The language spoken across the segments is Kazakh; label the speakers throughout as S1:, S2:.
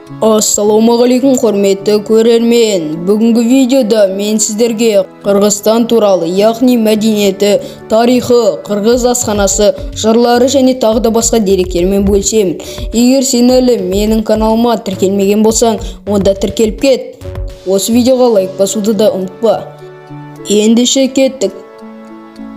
S1: Ассалаумағалейкум құрметті көрермен. Бүгінгі видеода мен сіздерге Қырғызстан туралы, яғни мәдениеті, тарихы, қырғыз асханасы, жырлары және тағы да басқа деректермен бөлісемін. Егер сен әлі менің каналыма тіркелмеген болсаң, онда тіркеліп кет. Осы видеоға лайк басуды да ұмытпа. Ендеше кеттік.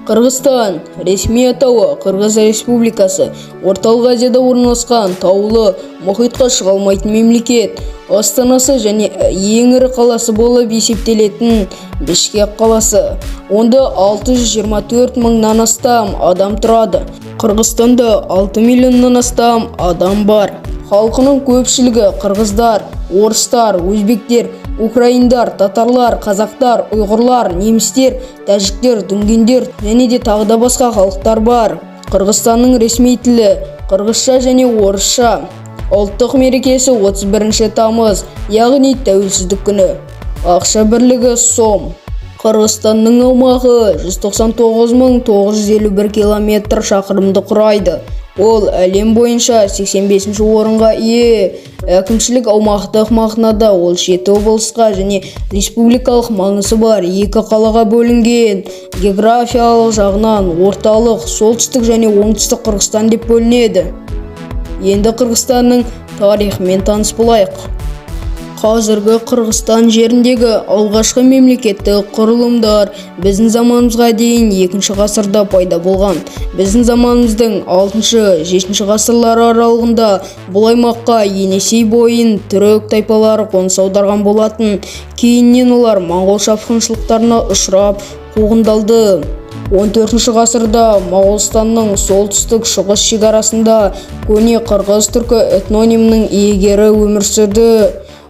S1: Қырғызстан ресми атауы Қырғыз Республикасы, Орталық Азияда орналасқан таулы, мұхитқа шыға алмайтын мемлекет. Астанасы және ең ірі қаласы болып есептелетін Бішкек қаласы. Онда 624 мыңнан астам адам тұрады. Қырғызстанда 6 миллионнан астам адам бар. Халқының көпшілігі қырғыздар, орыстар, өзбектер, украиндар, татарлар, қазақтар, ұйғырлар, немістер, тәжіктер, дүнгендер және де тағы да басқа халықтар бар. Қырғызстанның ресми тілі қырғызша және орысша. Ұлттық мерекесі 31 тамыз, яғни тәуелсіздік күні. Ақша бірлігі сом. Қырғызстанның аумағы 199.951 километр шақырымды құрайды. Ол әлем бойынша 85-ші орынға ие. Әкімшілік аумақтық мағынада ол 7 облысқа және республикалық маңызы бар 2 қалаға бөлінген. Географиялық жағынан орталық, солтүстік және оңтүстік Қырғызстан деп бөлінеді. Енді Қырғызстанның тарихымен таныс болайық. Қазіргі Қырғызстан жеріндегі алғашқы мемлекеттік құрылымдар біздің заманымызға дейін 2 ғасырда пайда болған. Біздің заманымыздың 6-7 ғасырлары аралығында бұл аймаққа Енесей бойын түрік тайпалары қоныс аударған болатын. Кейіннен олар моңғол шапқыншылықтарына ұшырап қуғындалды. 14 ғасырда Моғолстанның солтүстік шығыс шекарасында көне қырғыз-түркі этнонимінің иегері өмір сүрді.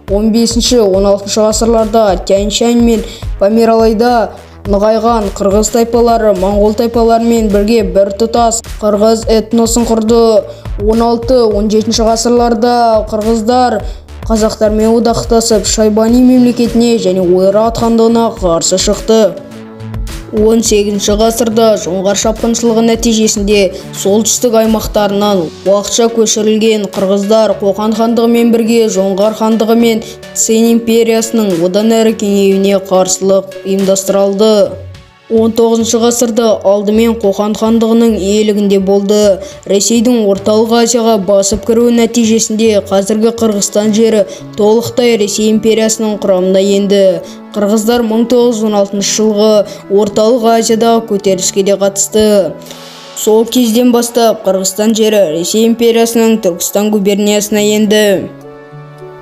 S1: 15-16 ғасырларда Тянь-Шань мен Помералайда нығайған қырғыз тайпалары моңғол тайпаларымен бірге бір тұтас қырғыз этносын құрды. 16-17 ғасырларда қырғыздар қазақтармен одақтасып Шайбани мемлекетіне және Ойрат хандығына қарсы шықты. 18 ғасырда жоңғар шапқыншылығы нәтижесінде солтүстік аймақтарынан уақытша көшірілген қырғыздар Қоқан хандығымен бірге жоңғар хандығы мен Цин империясының одан әрі кеңеюіне қарсылық ұйымдастырылды. 19 ғасырда алдымен Қоқан хандығының иелігінде болды. Ресейдің орталық Азияға басып кіруі нәтижесінде қазіргі Қырғызстан жері толықтай Ресей империясының құрамына енді. Қырғыздар 1916 жылғы орталық Азиядағы көтеріліске де қатысты. Сол кезден бастап Қырғызстан жері Ресей империясының Түркістан губерниясына енді.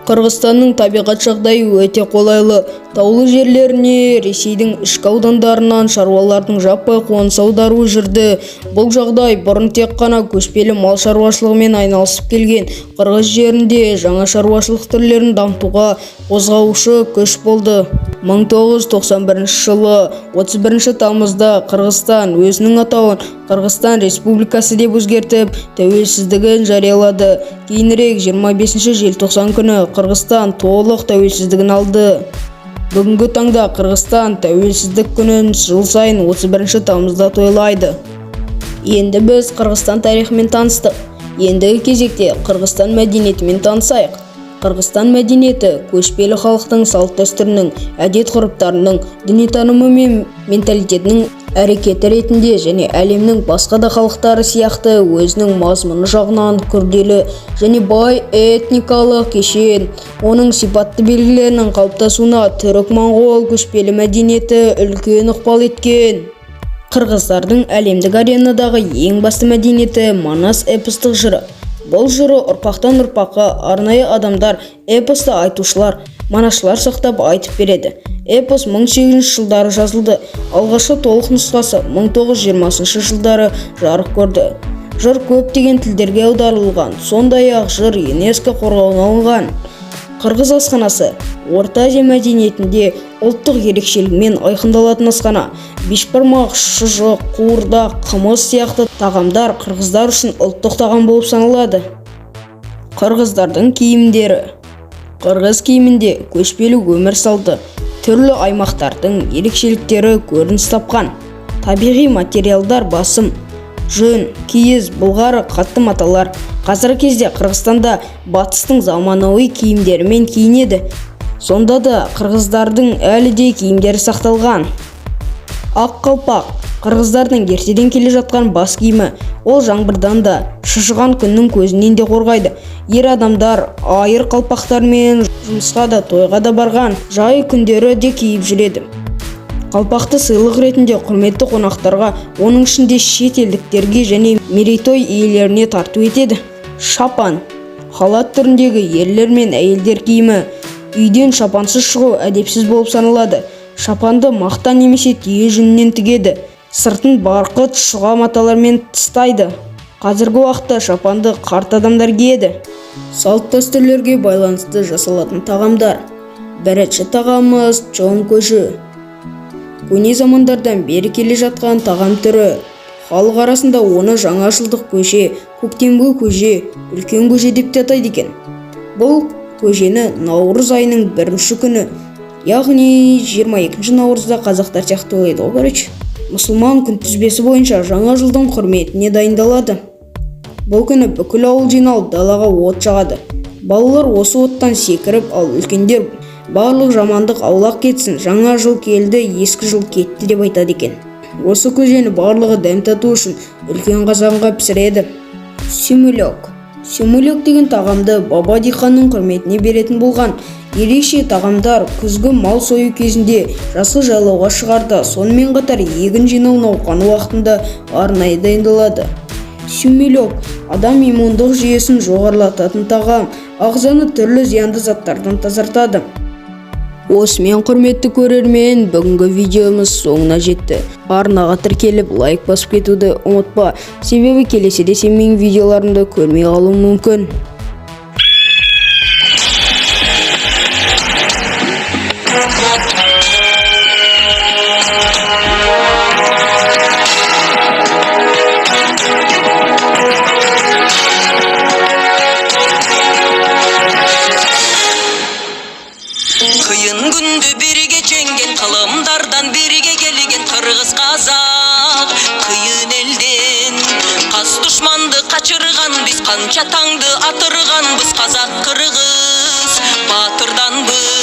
S1: Қырғызстанның табиғат жағдайы өте қолайлы. Таулы жерлеріне Ресейдің ішкі аудандарынан шаруалардың жаппай қоныс аударуы жүрді. Бұл жағдай бұрын тек қана көшпелі мал шаруашылығымен айналысып келген Қырғыз жерінде жаңа шаруашылық түрлерін дамытуға қозғаушы күш болды. 1991 жылы 31 тамызда Қырғызстан өзінің атауын Қырғызстан Республикасы деп өзгертіп, тәуелсіздігін жариялады. Кейінірек 25 желтоқсан күні Қырғызстан толық тәуелсіздігін алды. Бүгінгі таңда Қырғызстан тәуелсіздік күнін жыл сайын 31 тамызда тойлайды. Енді біз Қырғызстан тарихымен таныстық. Ендігі кезекте Қырғызстан мәдениетімен танысайық. Қырғызстан мәдениеті көшпелі халықтың салт-дәстүрінің, әдет-ғұрыптарының, дүниетанымы мен менталитетінің әрекеті ретінде және әлемнің басқа да халықтары сияқты өзінің мазмұны жағынан күрделі және бай этникалық кешен. Оның сипатты белгілерінің қалыптасуына түрік-моңғол көшпелі мәдениеті үлкен ықпал еткен. Қырғыздардың әлемдік аренадағы ең басты мәдениеті Манас эпостық жыры. Бұл жыры ұрпақтан ұрпаққа арнайы адамдар, эпосты айтушылар, манашылар сақтап айтып береді. Эпос 1800 жылдары жазылды. Алғашқы толық нұсқасы 1920 жылдары жарық көрді. Жыр көптеген тілдерге аударылған, сондай-ақ жыр ЮНЕСКО қорғауына алынған. Қырғыз асханасы Орта Азия мәдениетінде ұлттық ерекшелігімен айқындалатын асхана. Бешбармақ, шұжық, қуырдақ, қымыз сияқты тағамдар қырғыздар үшін ұлттық тағам болып саналады. Қырғыздардың киімдері. Қырғыз киімінде көшпелі өмір салты, түрлі аймақтардың ерекшеліктері көрініс тапқан. Табиғи материалдар басым. жүн, киіз, былғары қатты маталар. Қазіргі кезде Қырғызстанда батыстың заманауи киімдерімен киінеді. Сонда да қырғыздардың әлі де киімдері сақталған. Ақ қалпақ қырғыздардың ертеден келе жатқан бас киімі. Ол жаңбырдан да, шыжыған күннің көзінен де қорғайды. Ер адамдар айыр қалпақтармен жұмысқа да, тойға да барған, жай күндері де киіп жүреді. Қалпақты сыйлық ретінде құрметті қонақтарға, оның ішінде шет елдіктерге және мерейтой иелеріне тарту етеді. Шапан халат түріндегі ерлер мен әйелдер киімі. Үйден шапансыз шығу әдепсіз болып саналады. Шапанды мақта немесе түйе жүнінен тігеді. Сыртын барқыт, шұға маталармен тыстайды. Қазіргі уақытта шапанды қарт адамдар киеді. Салт дәстүрлерге байланысты жасалатын тағамдар. Бірінші тағамымыз чоң көжі. Көне замандардан бері келе жатқан тағам түрі. Халық арасында оны жаңа жылдық көже, көктемгі көже, үлкен көже деп те атайды екен. Бұл көжені наурыз айының 1-ші күні, яғни 22 наурызда қазақтар сияқты ойлайды ғой. Мұсылман күнтізбесі бойынша жаңа жылдың құрметіне дайындалады. Бұл күні бүкіл ауыл жиналып далаға от жағады. Балалар осы оттан секіріп, ал үлкендер барлық жамандық аулақ кетсін, жаңа жыл келді, ескі жыл кетті деп айтады екен. Осы көжені барлығы дәм тату үшін үлкен қазанға пісіреді. Сүмелек. Сүмелек деген тағамды баба диқанның құрметіне беретін болған. Ерекше тағамдар күзгі мал сою кезінде жасыл жайлауға шығарда, сонымен қатар егін жинау науқаны уақытында арнайы дайындалады. Сүмелек адам иммундық жүйесін жоғарылататын тағам, ағзаны түрлі зиянды заттардан тазартады. Осымен құрметті көрермен, бүгінгі видеомыз соңына жетті. Арнаға тіркеліп лайк басып кетуді ұмытпа, себебі келесіде сен менің видеоларымды көрмей қалуың мүмкін.
S2: Қиын күнді бірге жеңген, қылымдардан бірге келген қырғыз қазақ. Қиын елден қас дұшманды қачырған, біз қанша таңды атырған, біз қазақ қырғыз батырданбыз.